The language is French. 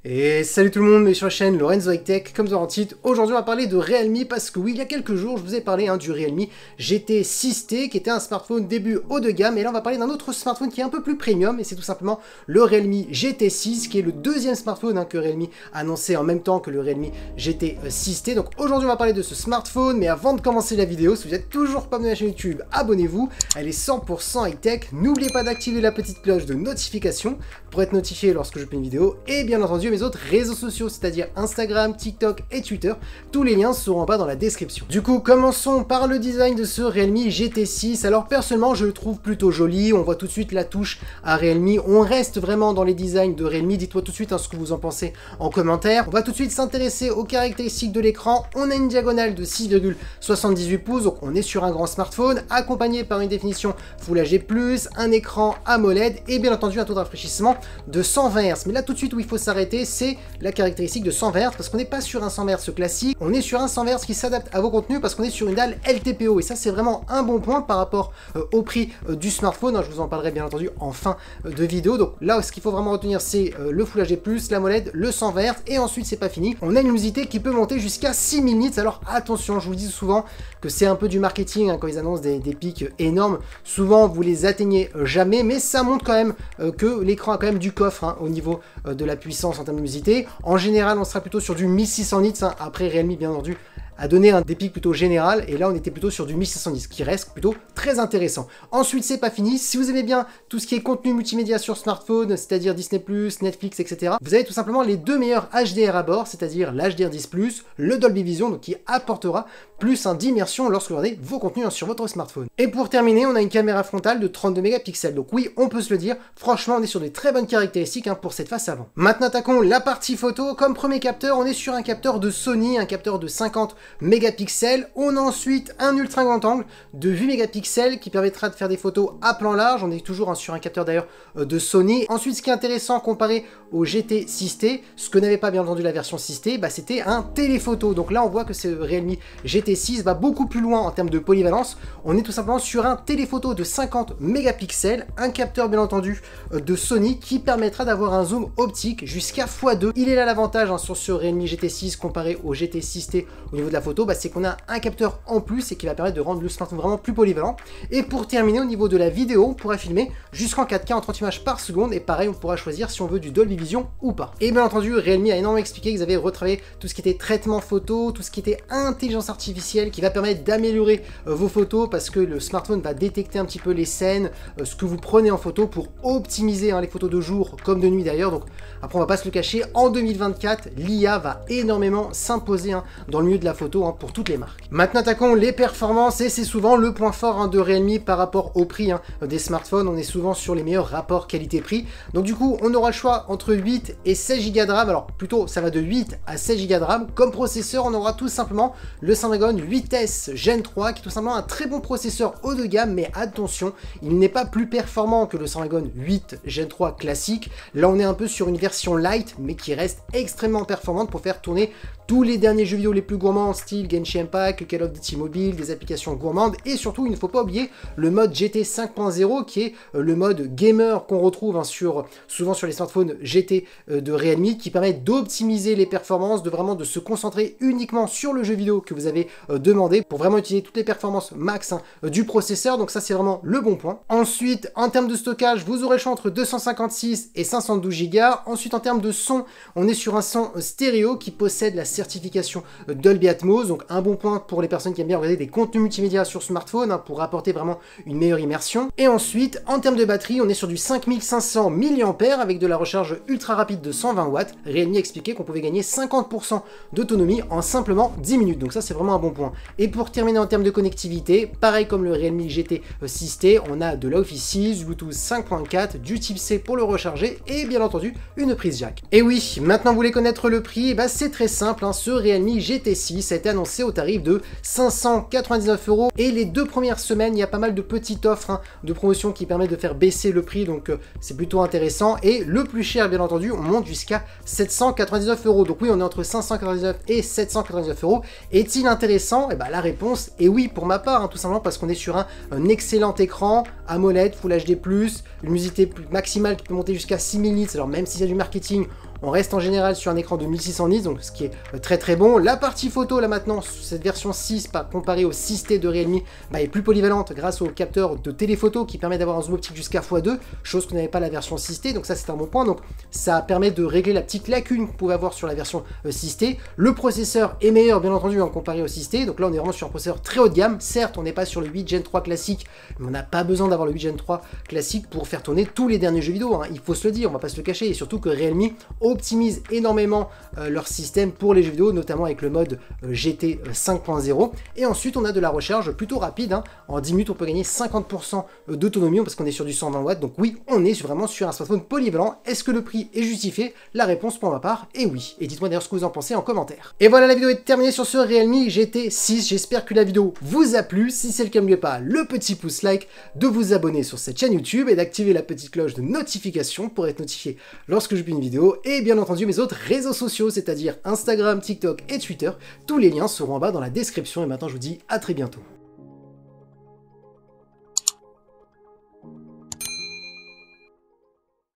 Et salut tout le monde, mais sur la chaîne Lorenzo High Tech, comme dans le titre, aujourd'hui on va parler de Realme parce que oui, il y a quelques jours je vous ai parlé du Realme GT 6T qui était un smartphone début haut de gamme, et là on va parler d'un autre smartphone qui est un peu plus premium, et c'est tout simplement le Realme GT 6 qui est le deuxième smartphone que Realme a annoncé en même temps que le Realme GT 6T. Donc aujourd'hui on va parler de ce smartphone, mais avant de commencer la vidéo, si vous n'êtes toujours pas abonné à la chaîne YouTube, abonnez-vous, elle est 100% high tech, n'oubliez pas d'activer la petite cloche de notification pour être notifié lorsque je fais une vidéo, et bien entendu mes autres réseaux sociaux, c'est-à-dire Instagram, TikTok et Twitter. Tous les liens seront en bas dans la description. Du coup, commençons par le design de ce Realme GT 6. Alors personnellement, je le trouve plutôt joli. On voit tout de suite la touche à Realme. On reste vraiment dans les designs de Realme. Dites-moi tout de suite ce que vous en pensez en commentaire. On va tout de suite s'intéresser aux caractéristiques de l'écran. On a une diagonale de 6,78 pouces, donc on est sur un grand smartphone, accompagné par une définition Full HD+, un écran AMOLED et bien entendu un taux de rafraîchissement de 120 Hz. Mais là tout de suite où il faut s'arrêter, c'est la caractéristique de 120 Hz, parce qu'on n'est pas sur un 120 Hz classique, on est sur un 120 Hz qui s'adapte à vos contenus, parce qu'on est sur une dalle LTPO, et ça c'est vraiment un bon point par rapport au prix du smartphone. Je vous en parlerai bien entendu en fin de vidéo. Donc là ce qu'il faut vraiment retenir, c'est le Full HD+, l'AMOLED, le 120 Hz, et ensuite c'est pas fini, on a une luminosité qui peut monter jusqu'à 6000 nits. Alors attention, je vous dis souvent que c'est un peu du marketing quand ils annoncent des pics énormes, souvent vous les atteignez jamais, mais ça montre quand même que l'écran a quand même du coffre au niveau de la puissance en termes de luminosité. En général, on sera plutôt sur du 1600 nits. Après, Realme, bien entendu, a donné des pics plutôt général, et là on était plutôt sur du 1510, qui reste plutôt très intéressant. Ensuite, c'est pas fini. Si vous aimez bien tout ce qui est contenu multimédia sur smartphone, c'est-à-dire Disney+, Netflix, etc., vous avez tout simplement les deux meilleurs HDR à bord, c'est-à-dire l'HDR10+, le Dolby Vision, donc qui apportera plus d'immersion lorsque vous regardez vos contenus sur votre smartphone. Et pour terminer, on a une caméra frontale de 32 mégapixels. Donc oui, on peut se le dire, franchement, on est sur des très bonnes caractéristiques pour cette face avant. Maintenant, attaquons la partie photo. Comme premier capteur, on est sur un capteur de Sony, un capteur de 50 mégapixels. On a ensuite un ultra grand angle de 8 mégapixels qui permettra de faire des photos à plan large. On est toujours sur un capteur d'ailleurs de Sony. Ensuite, ce qui est intéressant comparé au GT 6T, ce que n'avait pas bien entendu la version 6T, c'était un téléphoto. Donc là, on voit que ce Realme GT 6 va beaucoup plus loin en termes de polyvalence. On est tout simplement sur un téléphoto de 50 mégapixels, un capteur bien entendu de Sony qui permettra d'avoir un zoom optique jusqu'à x2. Il est là l'avantage sur ce Realme GT 6 comparé au GT 6T au niveau de la photo, c'est qu'on a un capteur en plus et qui va permettre de rendre le smartphone vraiment plus polyvalent. Et pour terminer, au niveau de la vidéo, on pourra filmer jusqu'en 4K en 30 images par seconde, et pareil, on pourra choisir si on veut du Dolby Vision ou pas. Et bien entendu, Realme a énormément expliqué qu'ils avaient retravaillé tout ce qui était traitement photo, tout ce qui était intelligence artificielle, qui va permettre d'améliorer vos photos, parce que le smartphone va détecter un petit peu les scènes, ce que vous prenez en photo pour optimiser les photos de jour comme de nuit d'ailleurs. Donc après, on va pas se le cacher, en 2024, l'IA va énormément s'imposer dans le milieu de la photo pour toutes les marques. Maintenant, attaquons les performances, et c'est souvent le point fort de Realme par rapport au prix des smartphones. On est souvent sur les meilleurs rapports qualité-prix. Donc du coup, on aura le choix entre 8 et 16 Go de RAM. Alors plutôt, ça va de 8 à 16 Go de RAM. Comme processeur, on aura tout simplement le Snapdragon 8S Gen 3, qui est tout simplement un très bon processeur haut de gamme, mais attention, il n'est pas plus performant que le Snapdragon 8 Gen 3 classique. Là, on est un peu sur une version light, mais qui reste extrêmement performante pour faire tourner tous les derniers jeux vidéo les plus gourmands, style Genshin Impact, Call of Duty Mobile, des applications gourmandes, et surtout, il ne faut pas oublier le mode GT 5.0, qui est le mode gamer qu'on retrouve souvent sur les smartphones GT de Realme, qui permet d'optimiser les performances, de se concentrer uniquement sur le jeu vidéo que vous avez demandé, pour vraiment utiliser toutes les performances max du processeur. Donc ça, c'est vraiment le bon point. Ensuite, en termes de stockage, vous aurez le choix entre 256 et 512 Go. Ensuite, en termes de son, on est sur un son stéréo qui possède la certification Dolby Atmos, donc un bon point pour les personnes qui aiment bien regarder des contenus multimédia sur smartphone, pour apporter vraiment une meilleure immersion. Et ensuite, en termes de batterie, on est sur du 5500 mAh avec de la recharge ultra rapide de 120 watts. Realme expliquait qu'on pouvait gagner 50% d'autonomie en simplement 10 minutes, donc ça c'est vraiment un bon point. Et pour terminer, en termes de connectivité, pareil comme le Realme GT 6T, on a de la Wi-Fi 6, du Bluetooth 5.4, du type C pour le recharger, et bien entendu une prise jack. Et oui, maintenant vous voulez connaître le prix, c'est très simple, ce Realme GT 6 a été annoncé au tarif de 599 €, et les 2 premières semaines, il y a pas mal de petites offres de promotion qui permettent de faire baisser le prix, donc c'est plutôt intéressant. Et le plus cher, bien entendu, on monte jusqu'à 799 €. Donc oui, on est entre 599 et 799 €. Est-il intéressant? La réponse est oui pour ma part, tout simplement parce qu'on est sur un excellent écran AMOLED Full HD+, une luminosité maximale qui peut monter jusqu'à 6000 nits. Alors même s'il y a du marketing, On reste en général sur un écran de 1600 nits, donc ce qui est très très bon. La partie photo, là maintenant, cette version 6, comparée au 6T de Realme, est plus polyvalente grâce au capteur de téléphoto qui permet d'avoir un zoom optique jusqu'à x2, chose qu'on n'avait pas la version 6T, donc ça c'est un bon point. Donc ça permet de régler la petite lacune qu'on pouvait avoir sur la version 6T. Le processeur est meilleur bien entendu comparé au 6T, donc là on est vraiment sur un processeur très haut de gamme. Certes, on n'est pas sur le 8 Gen 3 classique, mais on n'a pas besoin d'avoir le 8 Gen 3 classique pour faire tourner tous les derniers jeux vidéo, il faut se le dire, on va pas se le cacher, et surtout que Realme optimise énormément leur système pour les jeux vidéo, notamment avec le mode GT 5.0. Et ensuite on a de la recharge plutôt rapide, en 10 minutes on peut gagner 50% d'autonomie parce qu'on est sur du 120 watts, donc oui, on est vraiment sur un smartphone polyvalent. Est-ce que le prix est justifié? La réponse pour ma part est oui, et dites-moi d'ailleurs ce que vous en pensez en commentaire. Et voilà, la vidéo est terminée sur ce Realme GT 6, j'espère que la vidéo vous a plu. Si c'est le cas, n'oubliez pas le petit pouce like, de vous abonner sur cette chaîne YouTube et d'activer la petite cloche de notification pour être notifié lorsque je publie une vidéo, et bien entendu mes autres réseaux sociaux, c'est-à-dire Instagram, TikTok et Twitter. Tous les liens seront en bas dans la description, et maintenant je vous dis à très bientôt.